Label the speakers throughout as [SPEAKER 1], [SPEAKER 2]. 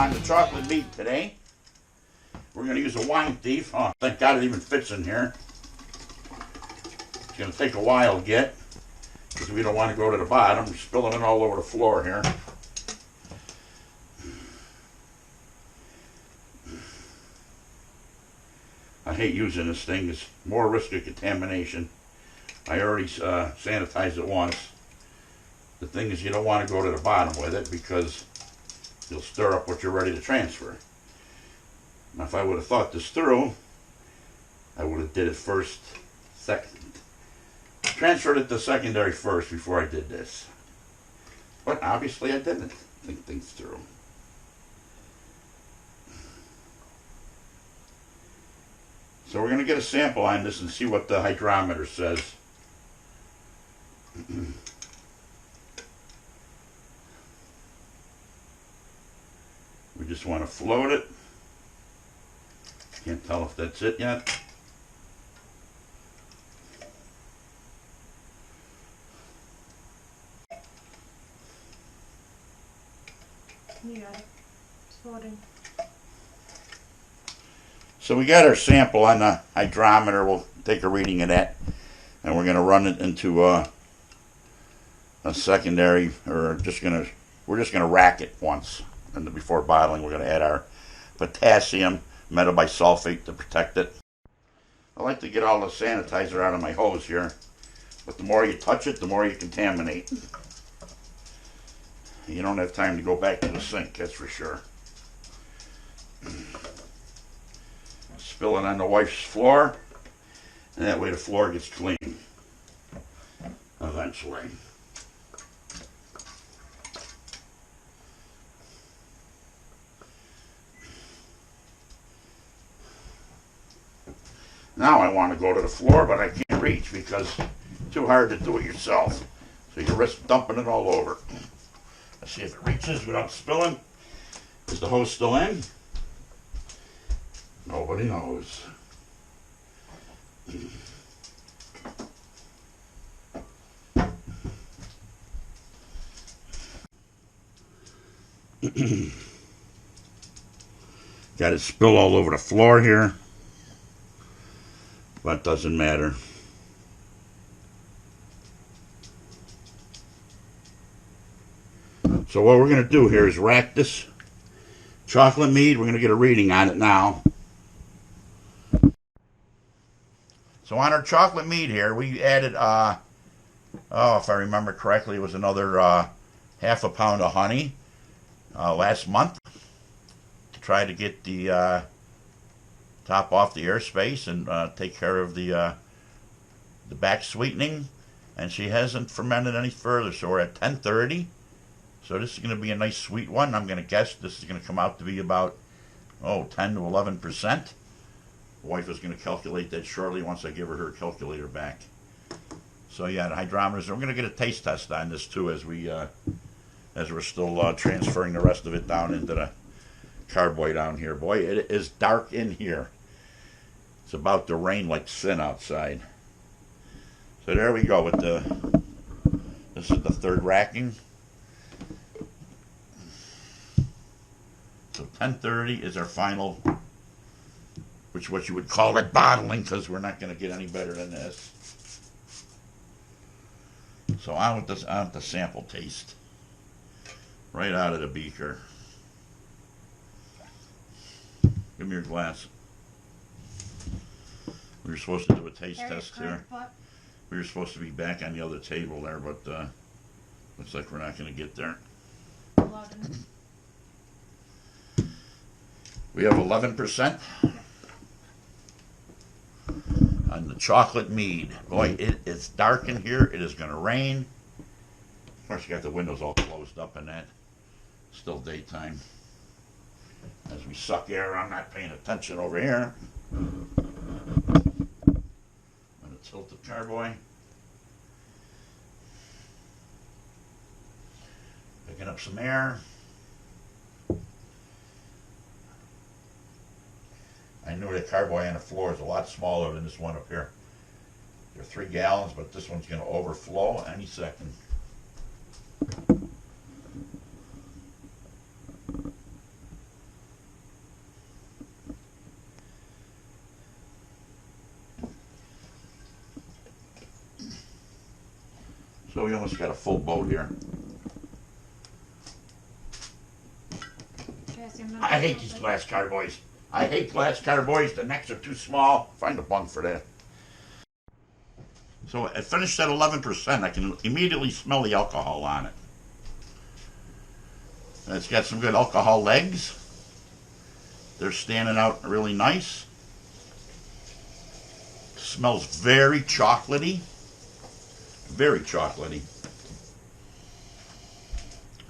[SPEAKER 1] on the chocolate meat today. We're going to use a wine thief. Oh, thank God it even fits in here. It's going to take a while to get, because we don't want to go to the bottom. We're spilling it all over the floor here. I hate using this thing. It's more risk of contamination. I already sanitized it once. The thing is, you don't want to go to the bottom with it because you'll stir up what you're ready to transfer. Now, if I would have thought this through, I would have did it first, transferred it to secondary first before I did this. But obviously I didn't think things through. So we're going to get a sample on this and see what the hydrometer says. We just want to float it. Can't tell if that's it yet.
[SPEAKER 2] You got it. It's floating.
[SPEAKER 1] So we got our sample on the hydrometer. We'll take a reading of that, and we're going to run it into a secondary, or we're just gonna rack it once, and before bottling, we're going to add our potassium metabisulfate to protect it. I like to get all the sanitizer out of my hose here, but the more you touch it, the more you contaminate. You don't have time to go back to the sink, that's for sure. Spill it on the wife's floor, and that way the floor gets clean eventually. Now I want to go to the floor, but I can't reach because it's too hard to do it yourself. So you risk dumping it all over. Let's see if it reaches without spilling. Is the hose still in? Nobody knows. Got it spilled all over the floor here. But doesn't matter. So what we're going to do here is rack this chocolate mead. We're going to get a reading on it now. So on our chocolate mead here, we added, if I remember correctly, it was another half a pound of honey last month to try to get the top off the airspace and take care of the back sweetening. And she hasn't fermented any further, so we're at 1030. So this is going to be a nice sweet one. I'm going to guess this is going to come out to be about 10 to 11%. The wife is going to calculate that shortly once I give her calculator back. So yeah, the hydrometers. We're going to get a taste test on this too as we're still transferring the rest of it down into the carboy down here. Boy, it is dark in here. It's about to rain like sin outside. So there we go with this is the third racking. So 1030 is our final, which is what you would call it bottling, because we're not going to get any better than this. So on with this, on with the sample taste. Right out of the beaker. Give me your glass. We were supposed to do a taste test here. We were supposed to be back on the other table there, but looks like we're not going to get there.
[SPEAKER 2] 11.
[SPEAKER 1] We have 11% on the chocolate mead. Boy, it is dark in here. It is going to rain. Of course, you got the windows all closed up and that. Still daytime. As we suck air, I'm not paying attention over here. I'm going to tilt the carboy. Picking up some air. I knew the carboy on the floor is a lot smaller than this one up here. They're 3 gallons, but this one's going to overflow any second. So we almost got a full boat here. I hate these glass carboys. I hate glass carboys. The necks are too small. Find a bunk for that. So it finished at 11%. I can immediately smell the alcohol on it. And it's got some good alcohol legs. They're standing out really nice. Smells very chocolatey. Very chocolatey.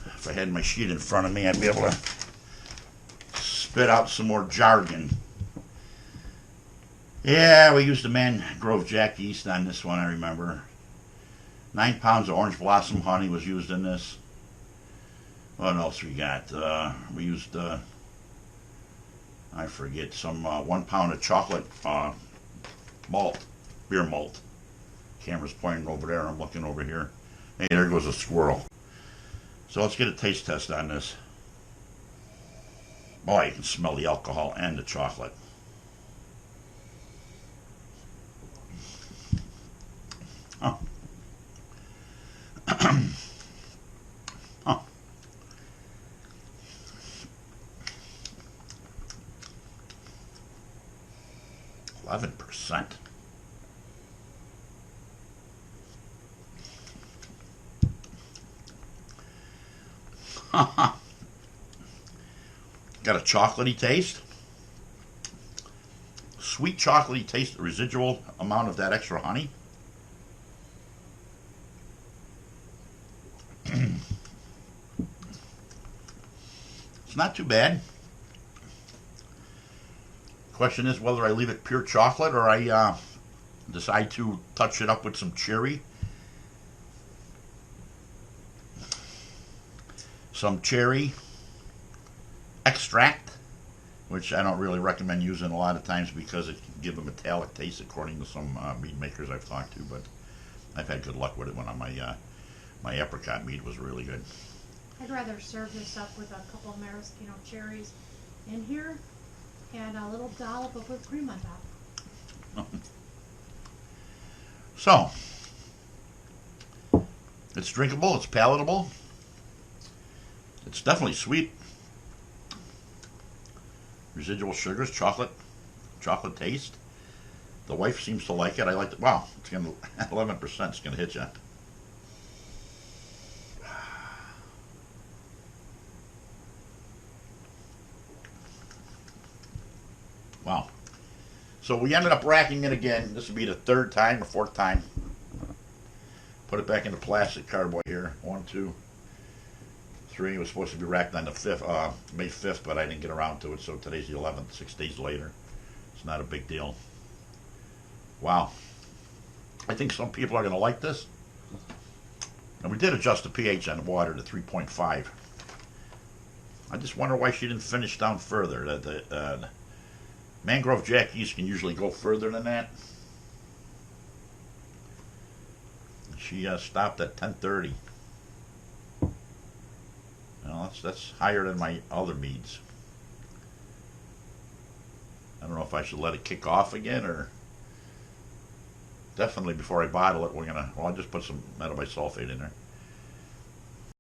[SPEAKER 1] If I had my sheet in front of me, I'd be able to spit out some more jargon. Yeah, we used the Mangrove Jack yeast on this one, I remember. 9 pounds of orange blossom honey was used in this. What else we got? We used, I forget, some 1 pound of chocolate malt, beer malt. Camera's pointing over there, I'm looking over here. Hey, there goes a squirrel. So let's get a taste test on this. Boy, you can smell the alcohol and the chocolate. Oh. Oh. 11%. Got a chocolatey taste. Sweet chocolatey taste, the residual amount of that extra honey. It's not too bad. Question is whether I leave it pure chocolate or I decide to touch it up with some cherry. Some cherry extract, which I don't really recommend using a lot of times because it can give a metallic taste according to some mead makers I've talked to, but I've had good luck with it when my apricot mead was really good.
[SPEAKER 2] I'd rather serve this up with a couple of maraschino cherries in here and a little dollop of whipped cream on top.
[SPEAKER 1] So, it's drinkable, it's palatable, it's definitely sweet. Residual sugars, chocolate taste. The wife seems to like it. I like it. Wow, it's gonna 11%. It's gonna hit you. Wow. So we ended up racking it again. This would be the third time or fourth time. Put it back in the plastic cardboard here. 1, 2, 3. It was supposed to be racked on the 5th, May 5th, but I didn't get around to it, so today's the 11th, 6 days later. It's not a big deal. Wow. I think some people are going to like this. And we did adjust the pH on the water to 3.5. I just wonder why she didn't finish down further. The Mangrove Jack yeast can usually go further than that. She stopped at 10:30. Well, that's higher than my other meads. I don't know if I should let it kick off again or definitely before I bottle it, I'll just put some metabisulfate in there.